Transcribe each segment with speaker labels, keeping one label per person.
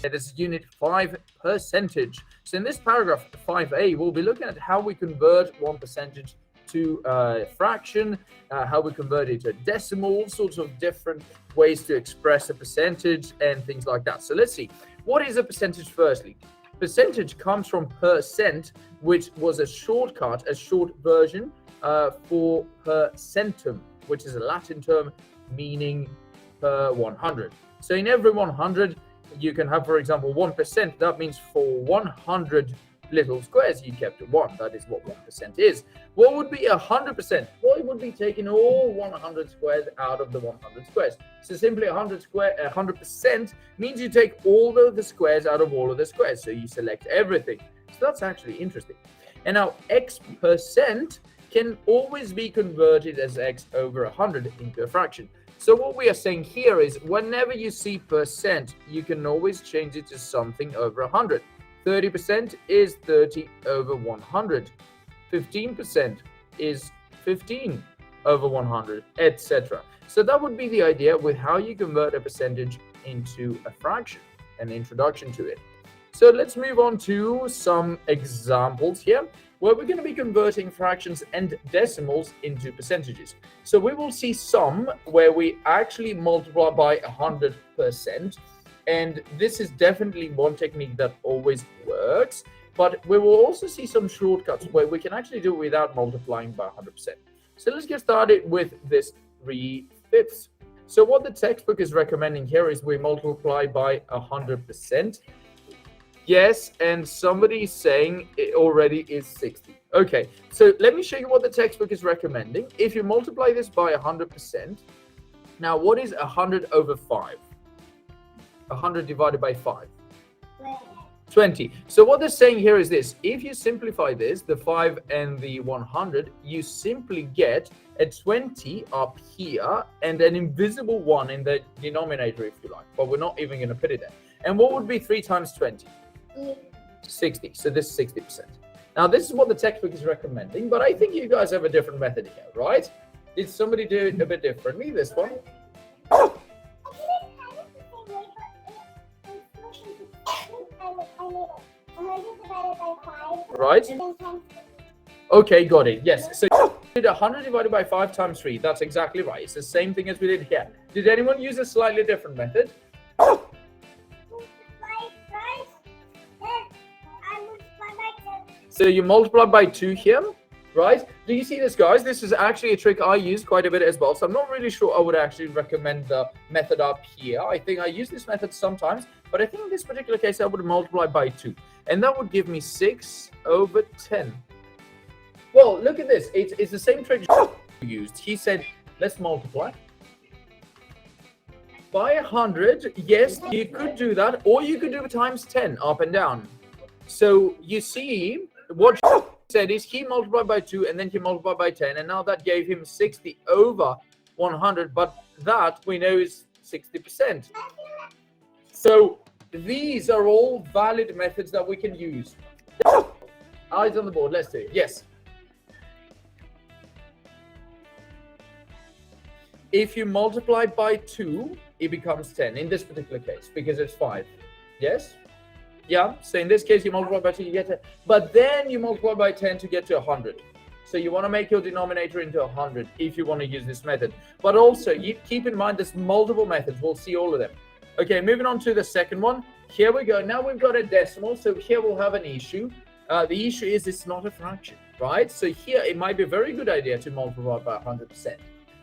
Speaker 1: This is unit 5, percentage. So in this paragraph 5a, we'll be looking at how we convert one percentage to a fraction, how we convert it to a decimal, all sorts of different ways to express a percentage and things like that. So let's see. What is a percentage firstly? Percentage comes from percent, which was a shortcut, a short version for per centum, which is a Latin term meaning per 100. So in every 100, you can have, for example, 1%. That means for 100 little squares, you kept a 1. That is what 1% is. What would be 100%? Well, it would be taking all 100 squares out of the 100 squares. So simply 100% means you take all of the squares out of all of the squares. So you select everything. So that's actually interesting. And now X percent can always be converted as X over 100 into a fraction. So what we are saying here is whenever you see percent, you can always change it to something over 100. 30% is 30 over 100. 15% is 15 over 100, etc. So that would be the idea with how you convert a percentage into a fraction, an introduction to it. So let's move on to some examples here, where we're going to be converting fractions and decimals into percentages. So we will see some where we actually multiply by 100%. And this is definitely one technique that always works. But we will also see some shortcuts where we can actually do it without multiplying by 100%. So let's get started with this 3/5. So what the textbook is recommending here is we multiply by 100%. Yes, and somebody is saying it already is 60. Okay, so let me show you what the textbook is recommending. If you multiply this by 100%, now what is 100 over 5? 100 divided by 5? 20. So what they're saying here is this. If you simplify this, the 5 and the 100, you simply get a 20 up here and an invisible 1 in the denominator, if you like. But we're not even going to put it there. And what would be 3 times 20? 60. So this is 60%. Now, this is what the textbook is recommending, but I think you guys have a different method here, right? Did somebody do it a bit differently, this one? Right? Okay, got it. Yes. So you did 100 divided by 5 times 3. That's exactly right. It's the same thing as we did here. Did anyone use a slightly different method? So you multiply by 2 here, right? Do you see this, guys? This is actually a trick I use quite a bit as well. So I'm not really sure I would actually recommend the method up here. I think I use this method sometimes, but I think in this particular case, I would multiply by 2. And that would give me 6 over 10. Well, look at this. It's the same trick used. He said, let's multiply by 100. Yes, you could do that. Or you could do it times 10, up and down. So you see, what he said is he multiplied by 2 and then he multiplied by 10. And now that gave him 60 over 100. But that we know is 60%. So these are all valid methods that we can use. Eyes on the board. Let's do it. Yes. If you multiply by 2, it becomes 10 in this particular case because it's 5. Yes? Yeah. So in this case, you multiply by 2, you get it. But then you multiply by 10 to get to 100. So you want to make your denominator into 100 if you want to use this method. But also, you keep in mind there's multiple methods. We'll see all of them. Okay, moving on to the second one. Here we go. Now we've got a decimal. So here we'll have an issue. The issue is it's not a fraction, right? So here it might be a very good idea to multiply by 100%.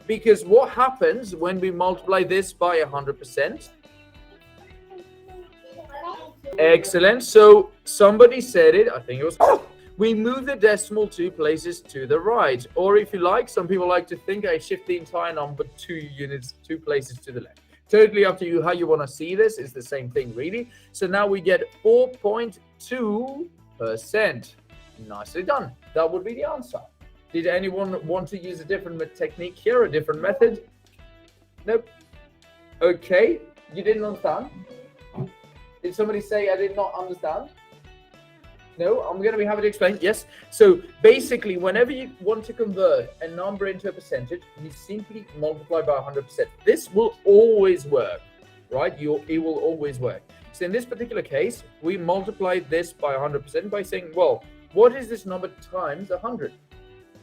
Speaker 1: Because what happens when we multiply this by 100%? Excellent. So somebody said it. I think it was... We move the decimal 2 places to the right. Or if you like, some people like to think I shift the entire number 2 units, 2 places to the left. Totally up to you how you want to see this. It's the same thing, really. So now we get 4.2%. Nicely done. That would be the answer. Did anyone want to use a different technique here, a different method? Nope. Okay. You didn't understand? Did somebody say I did not understand? No, I'm going to be happy to explain. Yes. So basically, whenever you want to convert a number into a percentage, you simply multiply by 100%. This will always work, right? It will always work. So in this particular case, we multiply this by 100% by saying, well, what is this number times 100?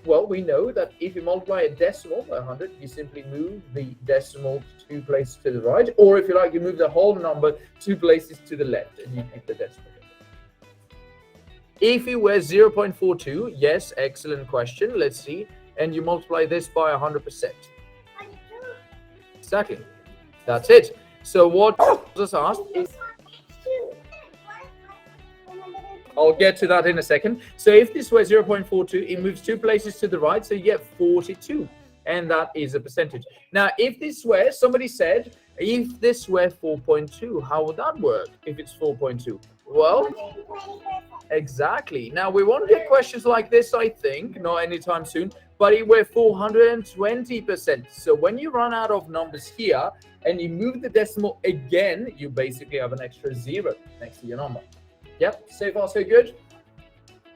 Speaker 1: Well, we know that if you multiply a decimal by 100, you simply move the decimal 2 places to the right, or if you like, you move the whole number 2 places to the left, and you pick the decimal. If you were 0.42, yes, excellent question. Let's see. And you multiply this by 100%. Exactly. That's it. So what just asked is, I'll get to that in a second. So if this were 0.42, it moves 2 places to the right, so you get 42. And that is a percentage. Now, if this were, somebody said, if this were 4.2, how would that work if it's 4.2? Well, exactly. Now, we won't get questions like this, I think, not anytime soon, but it were 420%. So when you run out of numbers here and you move the decimal again, you basically have an extra 0 next to your number. Yep, so far so good.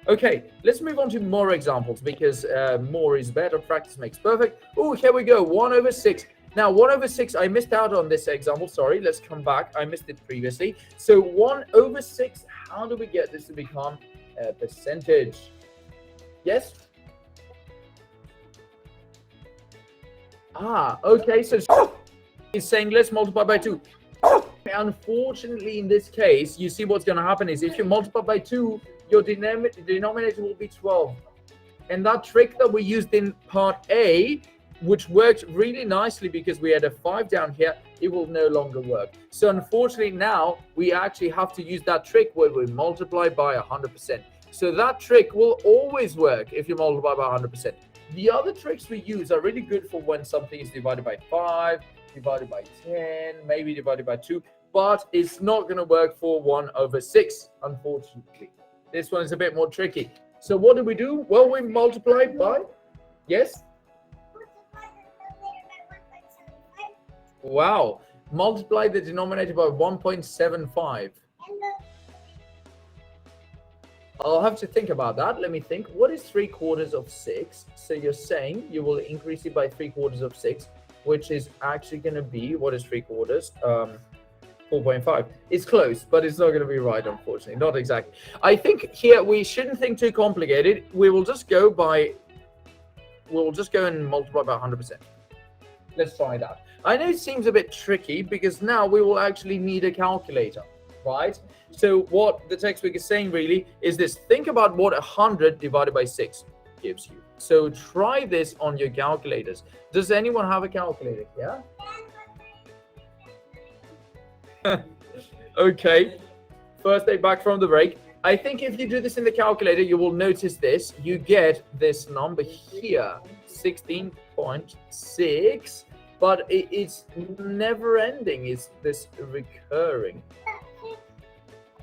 Speaker 1: Okay, let's move on to more examples because more is better. Practice makes perfect. Oh, here we go. 1/6. Now, 1/6, I missed out on this example. Sorry, let's come back. I missed it previously. So 1/6, how do we get this to become a percentage? Yes? Okay, so it's saying let's multiply by 2. Unfortunately, in this case, you see what's going to happen is if you multiply by 2, your denominator will be 12. And that trick that we used in part A, which worked really nicely because we had a 5 down here, it will no longer work. So unfortunately now, we actually have to use that trick where we multiply by 100%. So that trick will always work if you multiply by 100%. The other tricks we use are really good for when something is divided by 5, divided by 10, maybe divided by 2, but it's not going to work for 1/6, unfortunately. This one is a bit more tricky. So what do we do? Well, we multiply by, yes? Wow. Multiply the denominator by 1.75. I'll have to think about that. Let me think. What is 3/4 of 6? So you're saying you will increase it by 3/4 of 6, which is actually going to be, what is 3/4? 4.5. It's close, but it's not going to be right, unfortunately. Not exactly. I think here we shouldn't think too complicated. We'll just go and multiply by 100%. Let's try that. I know it seems a bit tricky because now we will actually need a calculator, right? So what the textbook is saying really is this. Think about what 100 divided by 6 gives you. So try this on your calculators. Does anyone have a calculator? Yeah? Okay. First day back from the break. I think if you do this in the calculator, you will notice this. You get this number here, 16.6, but it's never ending. It's this recurring.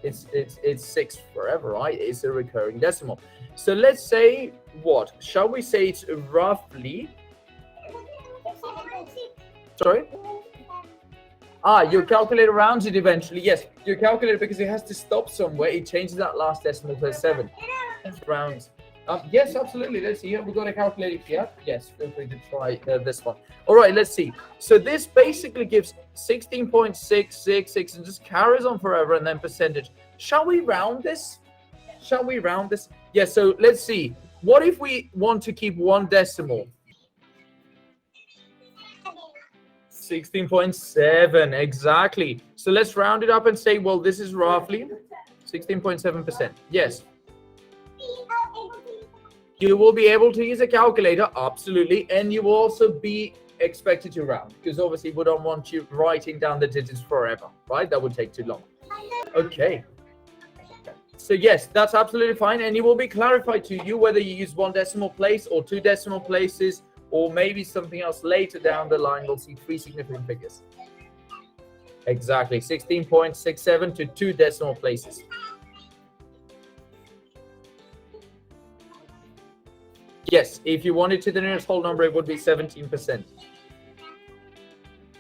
Speaker 1: It's 6 forever, right? It's a recurring decimal. So let's say what? Shall we say it's roughly? Sorry? Your calculator rounds it eventually. Yes, your calculator, because it has to stop somewhere, it changes that last decimal to 7. Rounds. Yes, absolutely. Let's see. Have we got a calculator here? Yes, feel free to try this one. All right, let's see. So this basically gives 16.666 and just carries on forever and then percentage. Shall we round this? Shall we round this? Yes, so let's see. What if we want to keep one decimal? 16.7, exactly. So let's round it up and say, well, this is roughly 16.7%. Yes. You will be able to use a calculator, absolutely, and you will also be expected to round, because obviously we don't want you writing down the digits forever, right? That would take too long. Okay. So yes, that's absolutely fine, and it will be clarified to you whether you use 1 decimal place or 2 decimal places, or maybe something else later down the line. We'll see 3 significant figures. Exactly, 16.67 to 2 decimal places. Yes, if you wanted to the nearest whole number, it would be 17%.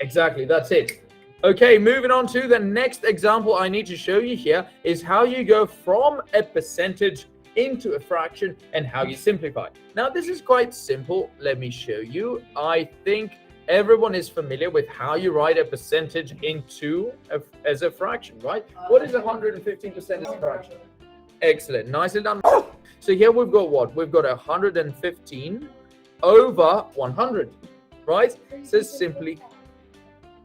Speaker 1: Exactly, that's it. Okay, moving on to the next example I need to show you here is how you go from a percentage into a fraction and how you simplify. Now, this is quite simple. Let me show you. I think everyone is familiar with how you write a percentage as a fraction, right? What is 115% as a fraction? Excellent. Nicely done. So here we've got what? We've got 115 over 100, right? So simply,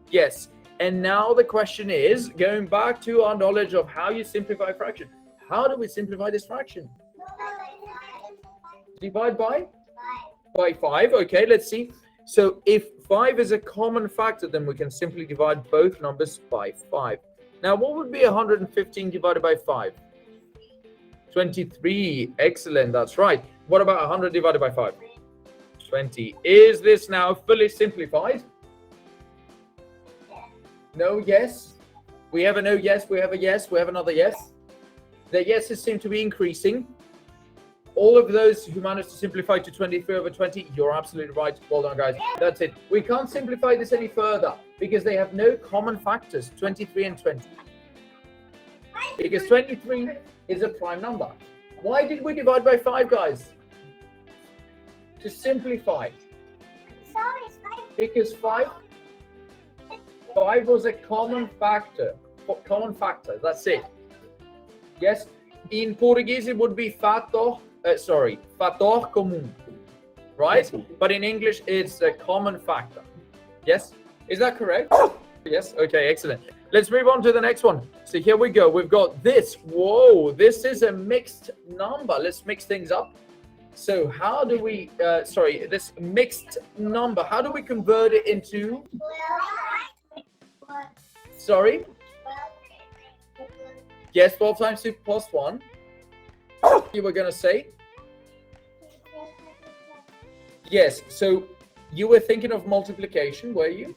Speaker 1: yes. And now the question is, going back to our knowledge of how you simplify a fraction. How do we simplify this fraction? Divide by 5. Okay, let's see. So if 5 is a common factor, then we can simply divide both numbers by 5. Now, what would be 115 divided by 5? 23. Excellent, that's right. What about 100 divided by 5? 20. Is this now fully simplified? No, yes. We have a no, yes. We have a yes. We have another yes. The yeses seem to be increasing. All of those who managed to simplify to 23 over 20, you're absolutely right. Well done, guys. That's it. We can't simplify this any further because they have no common factors, 23 and 20. Because 23 is a prime number. Why did we divide by 5, guys? To simplify. Because 5 was a common factor. That's it. Yes. In Portuguese, it would be fator comum, right? But in English, it's a common factor. Yes? Is that correct? Yes? Okay, excellent. Let's move on to the next one. So here we go. We've got this. Whoa, this is a mixed number. Let's mix things up. So how do we, this mixed number, how do we convert it into, yes, 12 times 2 plus 1. You were going to say? Yes, so you were thinking of multiplication, were you?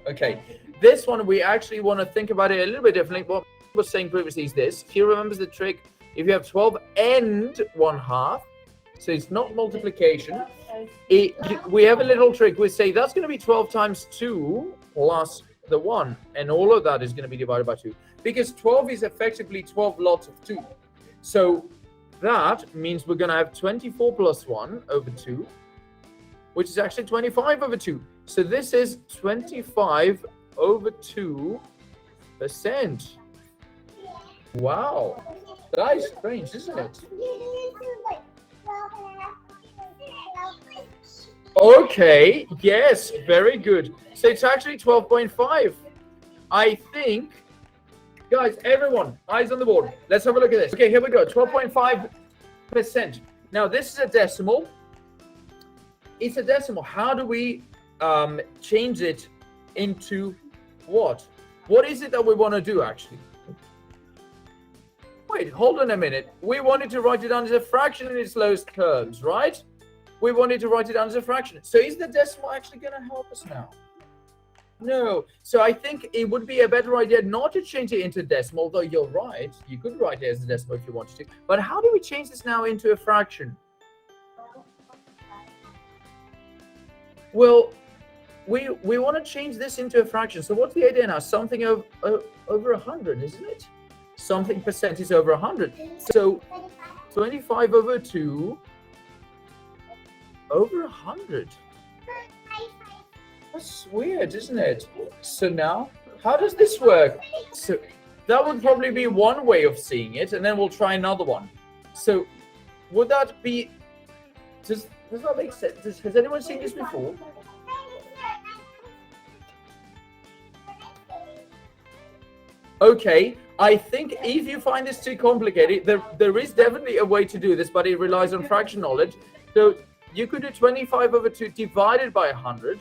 Speaker 1: Okay, this one we actually want to think about it a little bit differently. What I was saying previously is this. If you remember the trick, if you have 12 and 1/2, so it's not multiplication, we have a little trick. We say that's going to be 12 times 2 plus the 1, and all of that is going to be divided by 2. Because 12 is effectively 12 lots of 2. So that means we're going to have 24 plus 1 over 2, which is actually 25 over 2. So this is 25 over 2%. Wow. That is strange, isn't it? Okay, yes, very good. So it's actually 12.5. I think, guys, everyone, eyes on the board. Let's have a look at this. Okay, here we go, 12.5%. Now, this is a decimal. It's a decimal. How do we change it into what? What is it that we want to do, actually? Wait, hold on a minute. We wanted to write it down as a fraction in its lowest terms, right? We wanted to write it down as a fraction. So is the decimal actually going to help us now? No. So I think it would be a better idea not to change it into decimal, though you're right. You could write it as a decimal if you wanted to. But how do we change this now into a fraction? Well, we want to change this into a fraction. So what's the idea now? Something over 100, isn't it? Something percent is over 100. So 25 over 2 over 100. That's weird, isn't it? So now, how does this work? So that would probably be one way of seeing it, and then we'll try another one. So would that be, does that make sense? Has anyone seen this before? Okay, I think if you find this too complicated, there is definitely a way to do this, but it relies on fraction knowledge. So you could do 25 over 2 divided by 100.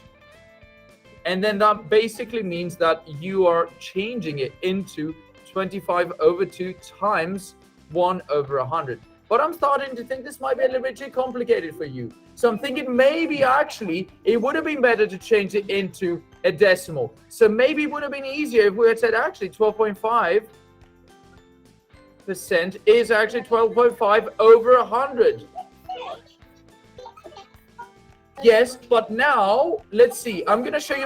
Speaker 1: And then that basically means that you are changing it into 25 over 2 times 1 over 100. But I'm starting to think this might be a little bit too complicated for you. So I'm thinking maybe actually it would have been better to change it into a decimal. So maybe it would have been easier if we had said actually 12.5% is actually 12.5 over 100. Yes, but now let's see. I'm going to show you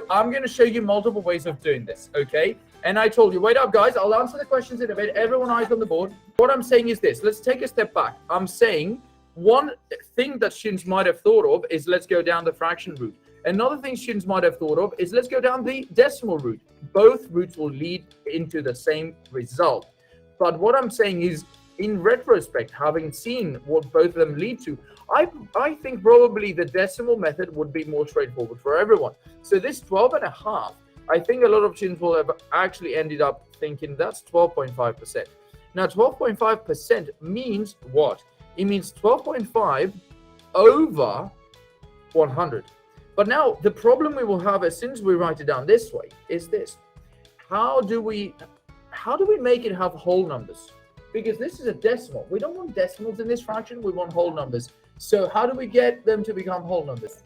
Speaker 1: I'm going to show you multiple ways of doing this, okay? And I told you, wait up, guys. I'll answer the questions in a bit. Everyone eyes on the board. What I'm saying is this. Let's take a step back. I'm saying one thing that students might have thought of is let's go down the fraction route. Another thing students might have thought of is let's go down the decimal route. Both routes will lead into the same result. But what I'm saying is, in retrospect, having seen what both of them lead to, I think probably the decimal method would be more straightforward for everyone. So this 12.5, I think a lot of students will have actually ended up thinking that's 12.5%. Now 12.5% means what? It means 12.5 over 100. But now the problem we will have as soon as we write it down this way is this. How do we make it have whole numbers? Because this is a decimal. We don't want decimals in this fraction, we want whole numbers. So how do we get them to become whole numbers?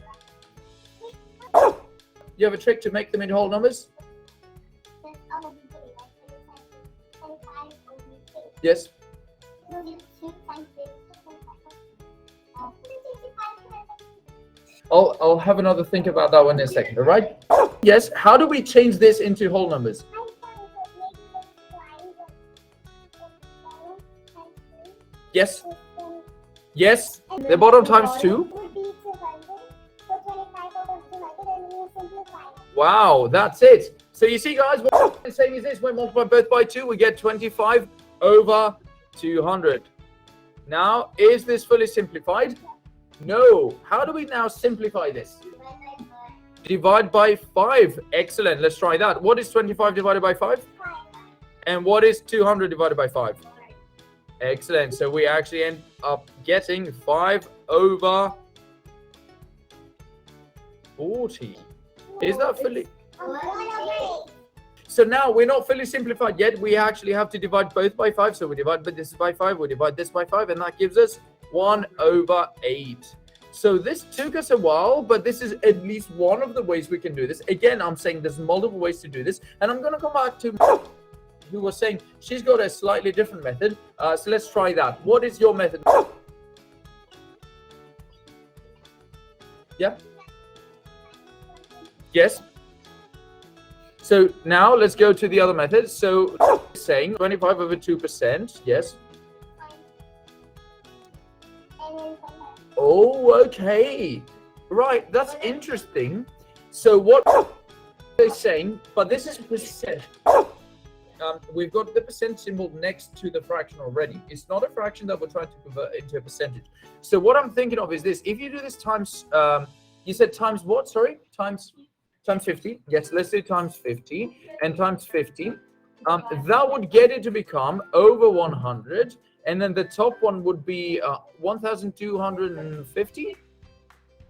Speaker 1: You have a trick to make them into whole numbers? Yes. I'll have another think about that one in a second, all right? Yes, how do we change this into whole numbers? Yes. Yes, the bottom times 2. Wow, that's it. So you see, guys, what I'm saying is this: when we multiply both by 2, we get 25 over 200. Now, is this fully simplified? No. How do we now simplify this? Divide by 5. Excellent. Let's try that. What is 25 divided by 5? And what is 200 divided by 5? Excellent. So we actually end up getting 5 over 40. Is that fully? So now we're not fully simplified yet. We actually have to divide both by 5. So we divide this by 5, we divide this by 5, and that gives us 1 over 8. So this took us a while, but this is at least one of the ways we can do this. Again, I'm saying there's multiple ways to do this, and I'm going to come back to who was saying she's got a slightly different method. So let's try that. What is your method? Yeah. Yes. So now let's go to the other method. So saying 25 over 2%. Yes. Oh, okay. Right. That's interesting. So what they're saying, but this is percent. We've got the percent symbol next to the fraction already. It's not a fraction that we're trying to convert into a percentage. So what I'm thinking of is this. If you do this times, you said times what? Sorry? Times 50. Yes, let's do times 50 and times 50. That would get it to become over 100. And then the top one would be 1,250.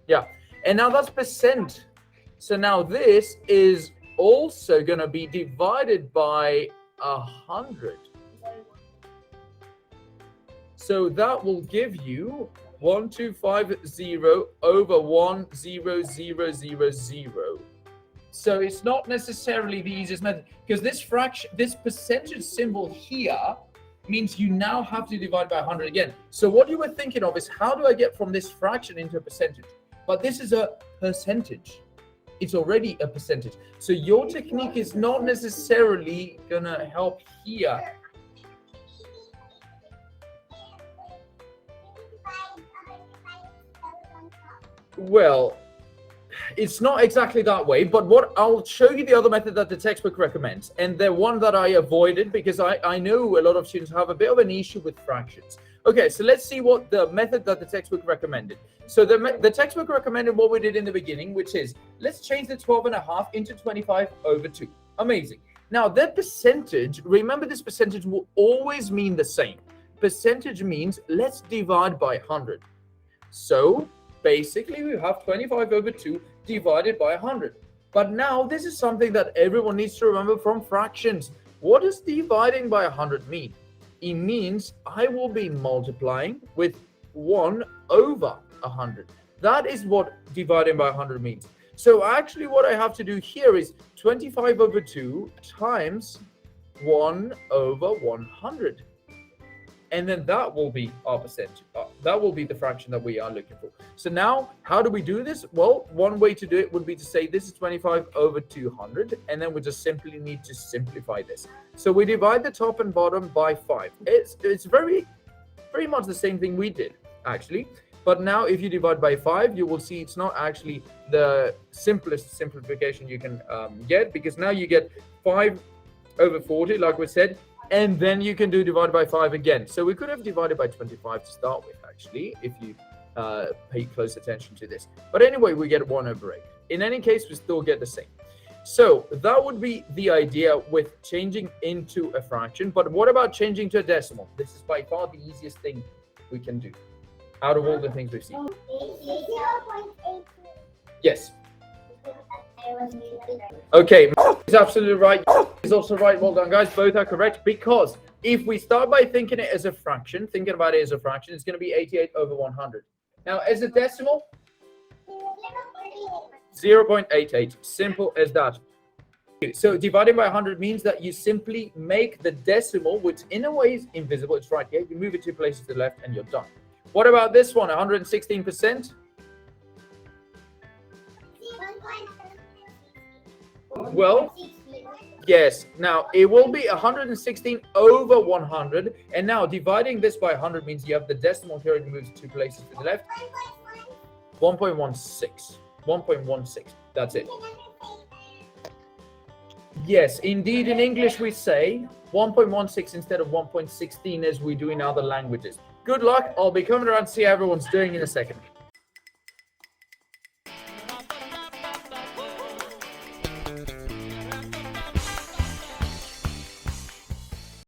Speaker 1: Yeah. And now that's percent. So now this is also going to be divided by 100. So that will give you 1250 over 10000. So it's not necessarily the easiest method, because this fraction, this percentage symbol here means you now have to divide by 100 again. So what you were thinking of is, how do I get from this fraction into a percentage? But this is a percentage. It's already a percentage. So your technique is not necessarily going to help here. Well, it's not exactly that way, but what I'll show you the other method that the textbook recommends, and the one that I avoided because I know a lot of students have a bit of an issue with fractions. Okay, so let's see what the method that the textbook recommended. So the textbook recommended what we did in the beginning, which is let's change the 12.5 into 25 over 2. Amazing. Now that percentage, remember this percentage will always mean the same. Percentage means let's divide by 100. So basically we have 25 over 2 divided by 100. But now this is something that everyone needs to remember from fractions. What does dividing by 100 mean? It means I will be multiplying with 1 over 100. That is what dividing by 100 means. So actually what I have to do here is 25 over 2 times 1 over 100. And then that will be our percentage. That will be the fraction that we are looking for. So now, how do we do this? Well, one way to do it would be to say this is 25 over 200, and then we just simply need to simplify this. So we divide the top and bottom by 5. It's very much the same thing we did. actually. But now if you divide by 5, you will see it's not actually the simplest simplification you can get, because now you get 5 over 40, like we said, and then you can do divided by 5 again. So we could have divided by 25 to start with, actually, if you pay close attention to this. But anyway, we get 1 over 8. In any case, we still get the same. So that would be the idea with changing into a fraction. But what about changing to a decimal? This is by far the easiest thing we can do out of all the things we've seen.
Speaker 2: 0.82.
Speaker 1: Yes. Okay, is absolutely right. Is also right. Well done, guys. Both are correct, because if we start by thinking it as a fraction, thinking about it as a fraction, it's going to be 88 over 100. Now, as a decimal, 0.88. Simple as that. So dividing by 100 means that you simply make the decimal, which in a way is invisible. It's right here. You move it 2 places to the left and you're done. What about this one? 116%? Well, yes. Now, it will be 116 over 100. And now dividing this by 100 means you have the decimal here. It moves 2 places to the left. 1.16. 1.16. That's it. Yes, indeed. In English, we say 1.16 instead of 1.16 as we do in other languages. Good luck. I'll be coming around to see how everyone's doing in a second.